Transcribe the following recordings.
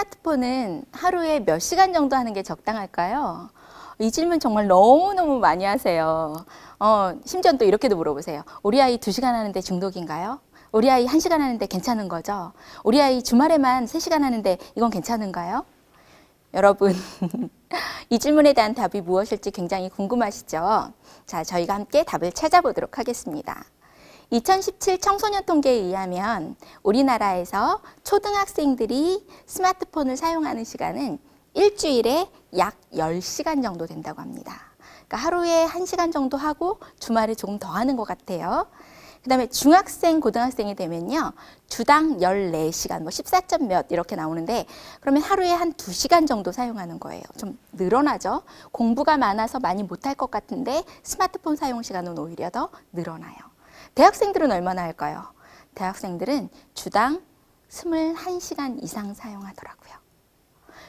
스마트폰은 하루에 몇 시간 정도 하는 게 적당할까요? 이 질문 정말 너무너무 많이 하세요. 심지어 또 이렇게도 물어보세요. 우리 아이 2시간 하는데 중독인가요? 우리 아이 1시간 하는데 괜찮은 거죠? 우리 아이 주말에만 3시간 하는데 이건 괜찮은가요? 여러분, 이 질문에 대한 답이 무엇일지 굉장히 궁금하시죠? 자, 저희가 함께 답을 찾아보도록 하겠습니다. 2017 청소년 통계에 의하면 우리나라에서 초등학생들이 스마트폰을 사용하는 시간은 일주일에 약 10시간 정도 된다고 합니다. 그러니까 하루에 1시간 정도 하고 주말에 조금 더 하는 것 같아요. 그 다음에 중학생, 고등학생이 되면요. 주당 14시간, 14점 몇 이렇게 나오는데 그러면 하루에 한 2시간 정도 사용하는 거예요. 좀 늘어나죠. 공부가 많아서 많이 못할 것 같은데 스마트폰 사용 시간은 오히려 더 늘어나요. 대학생들은 얼마나 할까요? 대학생들은 주당 21시간 이상 사용하더라고요.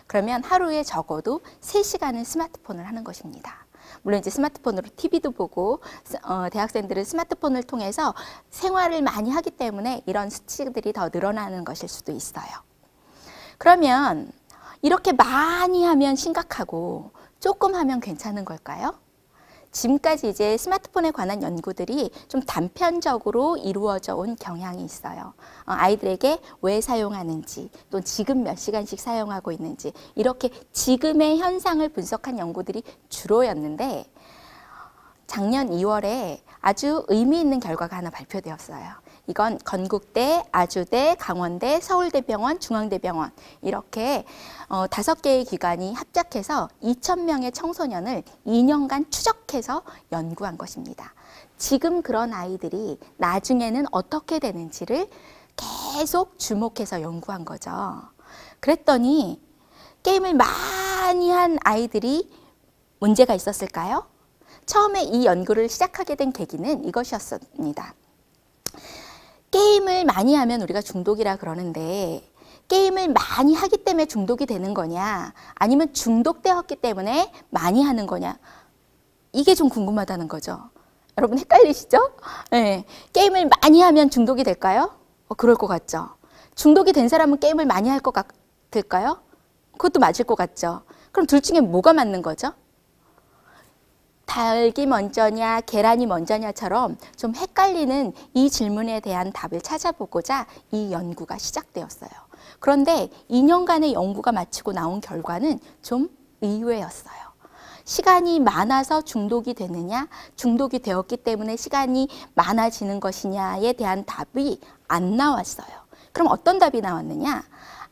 그러면 하루에 적어도 3시간은 스마트폰을 하는 것입니다. 물론 이제 스마트폰으로 TV도 보고 대학생들은 스마트폰을 통해서 생활을 많이 하기 때문에 이런 수치들이 더 늘어나는 것일 수도 있어요. 그러면 이렇게 많이 하면 심각하고 조금 하면 괜찮은 걸까요? 지금까지 이제 스마트폰에 관한 연구들이 좀 단편적으로 이루어져 온 경향이 있어요. 아이들에게 왜 사용하는지, 또 지금 몇 시간씩 사용하고 있는지 이렇게 지금의 현상을 분석한 연구들이 주로였는데 작년 2월에 아주 의미 있는 결과가 하나 발표되었어요. 이건 건국대, 아주대, 강원대, 서울대병원, 중앙대병원 이렇게 5개의 기관이 합작해서 2,000명의 청소년을 2년간 추적해서 연구한 것입니다. 지금 그런 아이들이 나중에는 어떻게 되는지를 계속 주목해서 연구한 거죠. 그랬더니 게임을 많이 한 아이들이 문제가 있었을까요? 처음에 이 연구를 시작하게 된 계기는 이것이었습니다. 게임을 많이 하면 우리가 중독이라 그러는데 게임을 많이 하기 때문에 중독이 되는 거냐 아니면 중독되었기 때문에 많이 하는 거냐 이게 좀 궁금하다는 거죠. 여러분 헷갈리시죠? 네. 게임을 많이 하면 중독이 될까요? 그럴 것 같죠. 중독이 된 사람은 게임을 많이 할 것 같을까요? 그것도 맞을 것 같죠. 그럼 둘 중에 뭐가 맞는 거죠? 닭이 먼저냐 계란이 먼저냐처럼 좀 헷갈리는 이 질문에 대한 답을 찾아보고자 이 연구가 시작되었어요. 그런데 2년간의 연구가 마치고 나온 결과는 좀 의외였어요. 시간이 많아서 중독이 되느냐 중독이 되었기 때문에 시간이 많아지는 것이냐에 대한 답이 안 나왔어요. 그럼 어떤 답이 나왔느냐?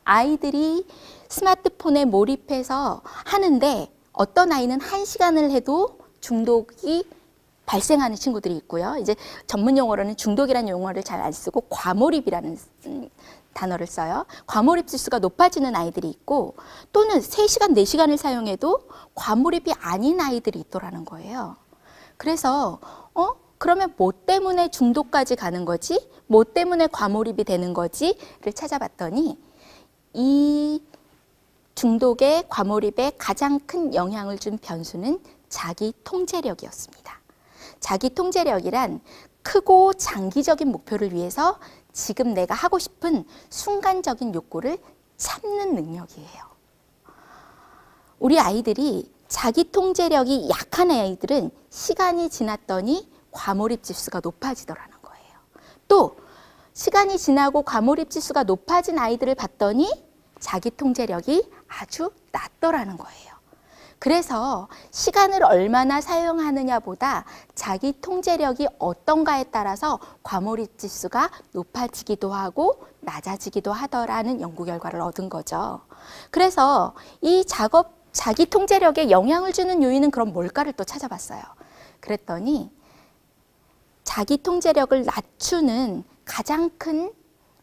아이들이 스마트폰에 몰입해서 하는데 어떤 아이는 1시간을 해도 중독이 발생하는 친구들이 있고요. 이제 전문 용어로는 중독이라는 용어를 잘 안 쓰고 과몰입이라는 단어를 써요. 과몰입 지수가 높아지는 아이들이 있고 또는 3시간, 4시간을 사용해도 과몰입이 아닌 아이들이 있더라는 거예요. 그래서 그러면 뭐 때문에 중독까지 가는 거지? 뭐 때문에 과몰입이 되는 거지?를 찾아봤더니 이 중독의 과몰입에 가장 큰 영향을 준 변수는 자기 통제력이었습니다. 자기 통제력이란 크고 장기적인 목표를 위해서 지금 내가 하고 싶은 순간적인 욕구를 참는 능력이에요. 우리 아이들이 자기 통제력이 약한 아이들은 시간이 지났더니 과몰입 지수가 높아지더라는 거예요. 또 시간이 지나고 과몰입 지수가 높아진 아이들을 봤더니 자기 통제력이 아주 낮더라는 거예요. 그래서 시간을 얼마나 사용하느냐보다 자기 통제력이 어떤가에 따라서 과몰입 지수가 높아지기도 하고 낮아지기도 하더라는 연구 결과를 얻은 거죠. 그래서 이 자기 통제력에 영향을 주는 요인은 그럼 뭘까를 또 찾아봤어요. 그랬더니 자기 통제력을 낮추는 가장 큰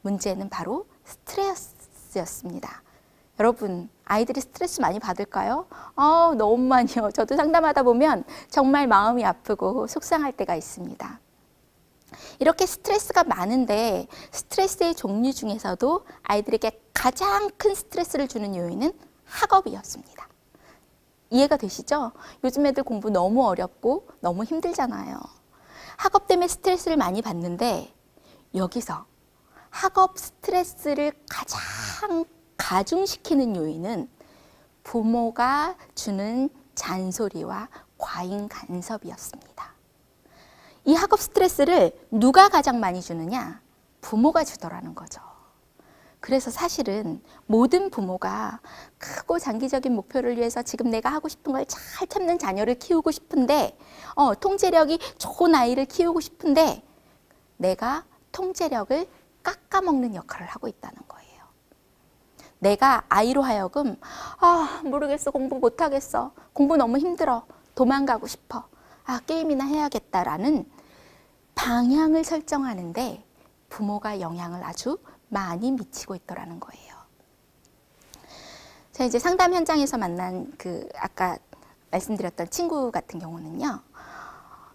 문제는 바로 스트레스였습니다. 여러분, 아이들이 스트레스 많이 받을까요? 너무 많이요. 저도 상담하다 보면 정말 마음이 아프고 속상할 때가 있습니다. 이렇게 스트레스가 많은데 스트레스의 종류 중에서도 아이들에게 가장 큰 스트레스를 주는 요인은 학업이었습니다. 이해가 되시죠? 요즘 애들 공부 너무 어렵고 너무 힘들잖아요. 학업 때문에 스트레스를 많이 받는데 여기서 학업 스트레스를 가장 가중시키는 요인은 부모가 주는 잔소리와 과잉 간섭이었습니다. 이 학업 스트레스를 누가 가장 많이 주느냐? 부모가 주더라는 거죠. 그래서 사실은 모든 부모가 크고 장기적인 목표를 위해서 지금 내가 하고 싶은 걸 잘 참는 자녀를 키우고 싶은데, 통제력이 좋은 아이를 키우고 싶은데 내가 통제력을 깎아먹는 역할을 하고 있다는 거예요. 내가 아이로 하여금 모르겠어, 공부 못하겠어, 공부 너무 힘들어, 도망가고 싶어, 게임이나 해야겠다라는 방향을 설정하는데 부모가 영향을 아주 많이 미치고 있더라는 거예요. 자, 이제 상담 현장에서 만난 아까 말씀드렸던 친구 같은 경우는요,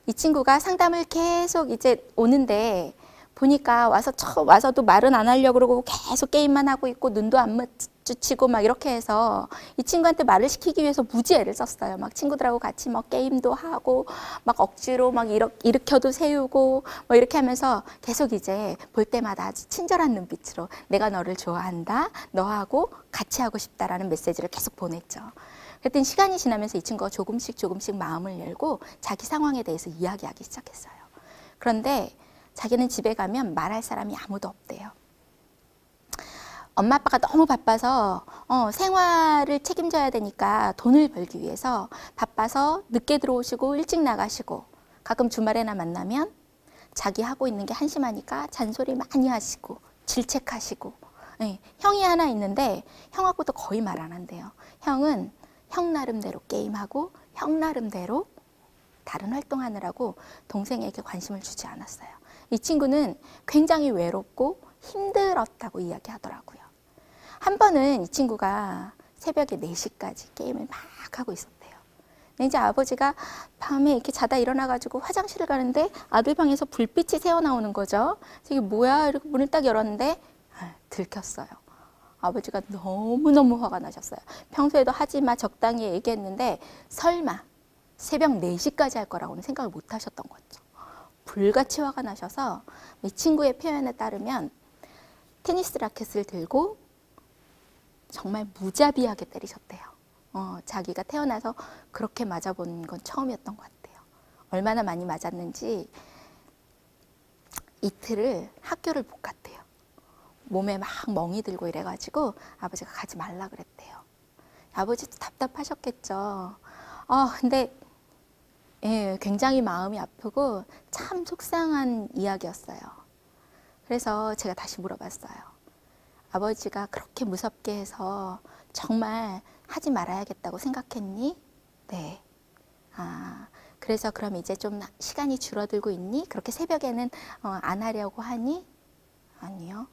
이 친구가 상담을 계속 이제 오는데 보니까 와서도 말은 안 하려고 그러고 계속 게임만 하고 있고 눈도 안 마주치고 막 이렇게 해서 이 친구한테 말을 시키기 위해서 무지 애를 썼어요. 막 친구들하고 같이 막 게임도 하고 막 억지로 막 일으켜도 세우고 뭐 이렇게 하면서 계속 이제 볼 때마다 아주 친절한 눈빛으로 내가 너를 좋아한다, 너하고 같이 하고 싶다라는 메시지를 계속 보냈죠. 그랬더니 시간이 지나면서 이 친구가 조금씩 마음을 열고 자기 상황에 대해서 이야기하기 시작했어요. 그런데 자기는 집에 가면 말할 사람이 아무도 없대요. 엄마 아빠가 너무 바빠서 생활을 책임져야 되니까 돈을 벌기 위해서 바빠서 늦게 들어오시고 일찍 나가시고 가끔 주말에나 만나면 자기 하고 있는 게 한심하니까 잔소리 많이 하시고 질책하시고. 네, 형이 하나 있는데 형하고도 거의 말 안 한대요. 형은 형 나름대로 게임하고 형 나름대로 다른 활동하느라고 동생에게 관심을 주지 않았어요. 이 친구는 굉장히 외롭고 힘들었다고 이야기하더라고요. 한 번은 이 친구가 새벽에 4시까지 게임을 막 하고 있었대요. 근데 이제 아버지가 밤에 이렇게 자다 일어나가지고 화장실을 가는데 아들 방에서 불빛이 새어나오는 거죠. 이게 뭐야? 이렇게 문을 딱 열었는데 들켰어요. 아버지가 너무너무 화가 나셨어요. 평소에도 하지 마, 적당히 얘기했는데 설마 새벽 4시까지 할 거라고는 생각을 못 하셨던 거죠. 불같이 화가 나셔서 이 친구의 표현에 따르면 테니스 라켓을 들고 정말 무자비하게 때리셨대요. 자기가 태어나서 그렇게 맞아본 건 처음이었던 것 같아요. 얼마나 많이 맞았는지 이틀을 학교를 못 갔대요. 몸에 막 멍이 들고 이래가지고 아버지가 가지 말라 그랬대요. 아버지도 답답하셨겠죠. 근데 예, 굉장히 마음이 아프고 참 속상한 이야기였어요. 그래서 제가 다시 물어봤어요. 아버지가 그렇게 무섭게 해서 정말 하지 말아야겠다고 생각했니? 네. 그래서 그럼 이제 좀 시간이 줄어들고 있니? 그렇게 새벽에는 안 하려고 하니? 아니요.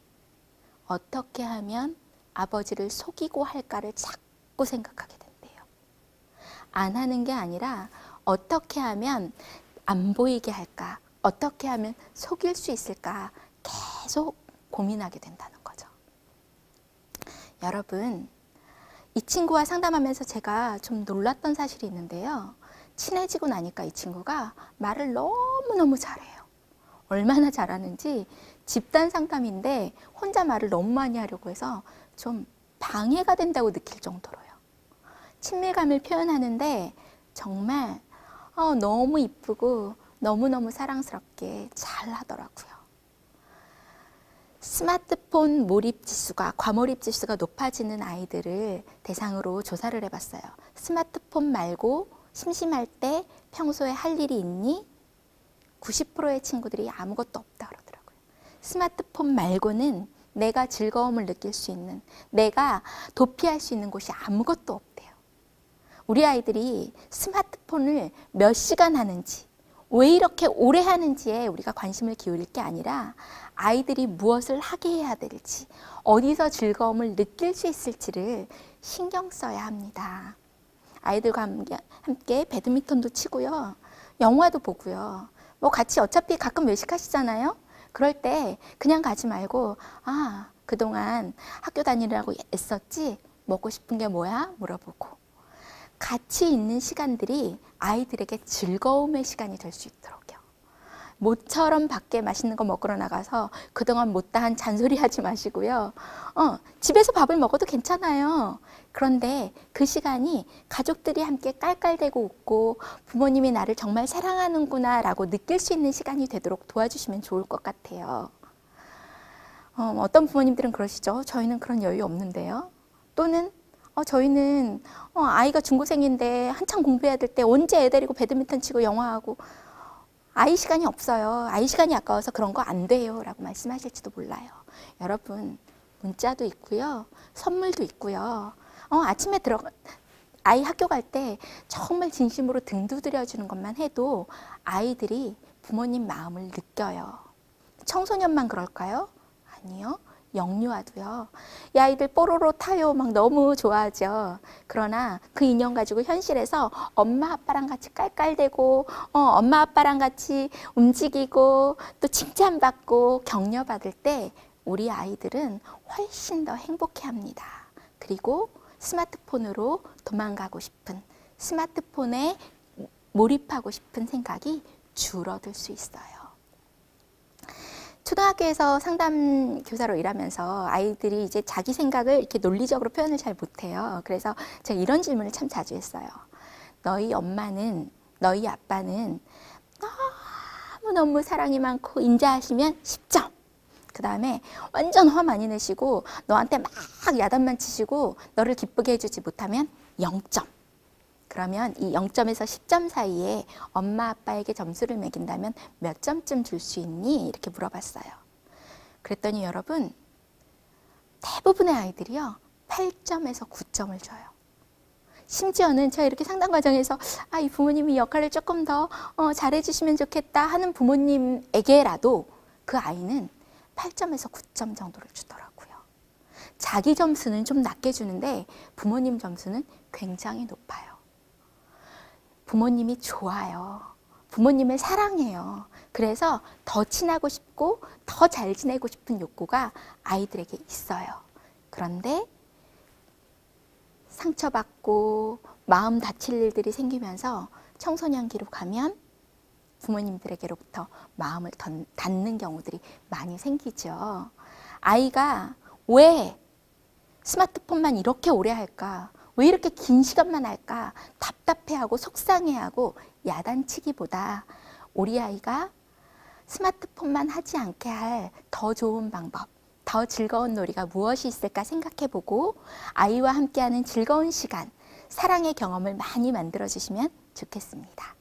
어떻게 하면 아버지를 속이고 할까를 자꾸 생각하게 된대요. 안 하는 게 아니라 어떻게 하면 안 보이게 할까? 어떻게 하면 속일 수 있을까? 계속 고민하게 된다는 거죠. 여러분, 이 친구와 상담하면서 제가 좀 놀랐던 사실이 있는데요. 친해지고 나니까 이 친구가 말을 너무너무 잘해요. 얼마나 잘하는지 집단 상담인데 혼자 말을 너무 많이 하려고 해서 좀 방해가 된다고 느낄 정도로요. 친밀감을 표현하는데 정말 너무 이쁘고 너무너무 사랑스럽게 잘 하더라고요. 스마트폰 몰입 지수가, 과몰입 지수가 높아지는 아이들을 대상으로 조사를 해봤어요. 스마트폰 말고 심심할 때 평소에 할 일이 있니? 90%의 친구들이 아무것도 없다 그러더라고요. 스마트폰 말고는 내가 즐거움을 느낄 수 있는, 내가 도피할 수 있는 곳이 아무것도 없대요. 우리 아이들이 스마트폰을 몇 시간 하는지, 왜 이렇게 오래 하는지에 우리가 관심을 기울일 게 아니라 아이들이 무엇을 하게 해야 될지, 어디서 즐거움을 느낄 수 있을지를 신경 써야 합니다. 아이들과 함께 배드민턴도 치고요. 영화도 보고요. 뭐 같이 어차피 가끔 외식하시잖아요. 그럴 때 그냥 가지 말고 그동안 학교 다니느라고 애썼지? 먹고 싶은 게 뭐야? 물어보고. 같이 있는 시간들이 아이들에게 즐거움의 시간이 될 수 있도록요. 모처럼 밖에 맛있는 거 먹으러 나가서 그동안 못다한 잔소리 하지 마시고요. 집에서 밥을 먹어도 괜찮아요. 그런데 그 시간이 가족들이 함께 깔깔대고 웃고 부모님이 나를 정말 사랑하는구나 라고 느낄 수 있는 시간이 되도록 도와주시면 좋을 것 같아요. 어떤 부모님들은 그러시죠. 저희는 그런 여유 없는데요. 또는 저희는 아이가 중고생인데 한창 공부해야 될 때 언제 애 데리고 배드민턴 치고 영화하고 아이 시간이 없어요. 아이 시간이 아까워서 그런 거 안 돼요 라고 말씀하실지도 몰라요. 여러분, 문자도 있고요. 선물도 있고요. 아침에 아이 학교 갈 때 정말 진심으로 등 두드려주는 것만 해도 아이들이 부모님 마음을 느껴요. 청소년만 그럴까요? 아니요. 영유아도요. 이 아이들 뽀로로 타요 막 너무 좋아하죠. 그러나 그 인형 가지고 현실에서 엄마 아빠랑 같이 깔깔대고 엄마 아빠랑 같이 움직이고 또 칭찬받고 격려받을 때 우리 아이들은 훨씬 더 행복해합니다. 그리고 스마트폰으로 도망가고 싶은, 스마트폰에 몰입하고 싶은 생각이 줄어들 수 있어요. 초등학교에서 상담 교사로 일하면서 아이들이 이제 자기 생각을 이렇게 논리적으로 표현을 잘 못해요. 그래서 제가 이런 질문을 참 자주 했어요. 너희 엄마는, 너희 아빠는 너무너무 사랑이 많고 인자하시면 10점. 그 다음에 완전 화 많이 내시고 너한테 막 야단만 치시고 너를 기쁘게 해주지 못하면 0점. 그러면 이 0점에서 10점 사이에 엄마 아빠에게 점수를 매긴다면 몇 점쯤 줄 수 있니? 이렇게 물어봤어요. 그랬더니 여러분, 대부분의 아이들이요 8점에서 9점을 줘요. 심지어는 제가 이렇게 상담 과정에서 이 부모님이 역할을 조금 더 잘해주시면 좋겠다 하는 부모님에게라도 그 아이는 8점에서 9점 정도를 주더라고요. 자기 점수는 좀 낮게 주는데 부모님 점수는 굉장히 높아요. 부모님이 좋아요. 부모님을 사랑해요. 그래서 더 친하고 싶고 더 잘 지내고 싶은 욕구가 아이들에게 있어요. 그런데 상처받고 마음 다칠 일들이 생기면서 청소년기로 가면 부모님들에게로부터 마음을 닫는 경우들이 많이 생기죠. 아이가 왜 스마트폰만 이렇게 오래 할까? 왜 이렇게 긴 시간만 할까? 답답해하고 속상해하고 야단치기보다 우리 아이가 스마트폰만 하지 않게 할 더 좋은 방법, 더 즐거운 놀이가 무엇이 있을까 생각해보고 아이와 함께하는 즐거운 시간, 사랑의 경험을 많이 만들어주시면 좋겠습니다.